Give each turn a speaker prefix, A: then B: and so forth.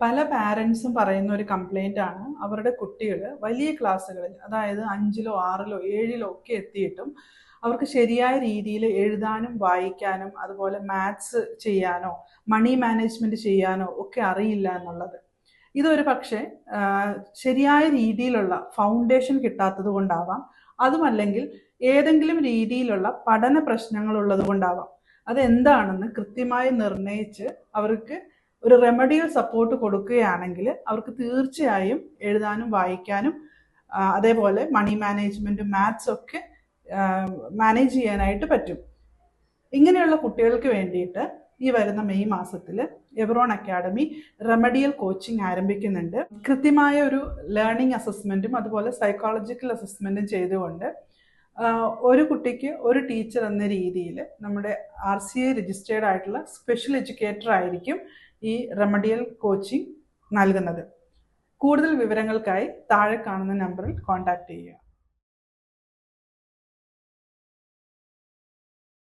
A: പല പാരൻസും പറയുന്ന ഒരു കംപ്ലൈൻ്റ് ആണ് അവരുടെ കുട്ടികൾ വലിയ ക്ലാസ്സുകളിൽ, അതായത് 5-ലോ 6-ലോ 7-ലോ ഒക്കെ എത്തിയിട്ടും അവർക്ക് ശരിയായ രീതിയിൽ എഴുതാനും വായിക്കാനും അതുപോലെ മാത്സ് ചെയ്യാനോ മണി മാനേജ്മെൻറ്റ് ചെയ്യാനോ ഒക്കെ അറിയില്ല എന്നുള്ളത്. ഇതൊരു പക്ഷേ ശരിയായ രീതിയിലുള്ള ഫൗണ്ടേഷൻ കിട്ടാത്തത് കൊണ്ടാവാം, അതുമല്ലെങ്കിൽ ഏതെങ്കിലും രീതിയിലുള്ള പഠന പ്രശ്നങ്ങളുള്ളത് കൊണ്ടാവാം. അതെന്താണെന്ന് കൃത്യമായി നിർണയിച്ച് അവർക്ക് ഒരു റെമഡിയൽ സപ്പോർട്ട് കൊടുക്കുകയാണെങ്കിൽ അവർക്ക് തീർച്ചയായും എഴുതാനും വായിക്കാനും അതേപോലെ മണി മാനേജ്മെൻറ്റും മാത്സ് ഒക്കെ മാനേജ് ചെയ്യാനായിട്ട് പറ്റും. ഇങ്ങനെയുള്ള കുട്ടികൾക്ക് വേണ്ടിയിട്ട് ഈ വരുന്ന മെയ് മാസത്തിൽ എവറോൺ അക്കാഡമി റെമഡിയൽ കോച്ചിങ് ആരംഭിക്കുന്നുണ്ട്. കൃത്യമായ ഒരു ലേണിംഗ് അസസ്മെൻറ്റും അതുപോലെ സൈക്കോളജിക്കൽ അസസ്മെൻറ്റും ചെയ്തുകൊണ്ട് ഒരു കുട്ടിക്ക് ഒരു ടീച്ചർ എന്ന രീതിയിൽ നമ്മുടെ RCA രജിസ്റ്റേർഡ് ആയിട്ടുള്ള സ്പെഷ്യൽ എഡ്യൂക്കേറ്റർ ആയിരിക്കും ഈ റെമഡിയൽ കോച്ചിങ് നൽകുന്നത്. കൂടുതൽ വിവരങ്ങൾക്കായി താഴെ കാണുന്ന നമ്പറിൽ കോൺടാക്റ്റ് ചെയ്യുക.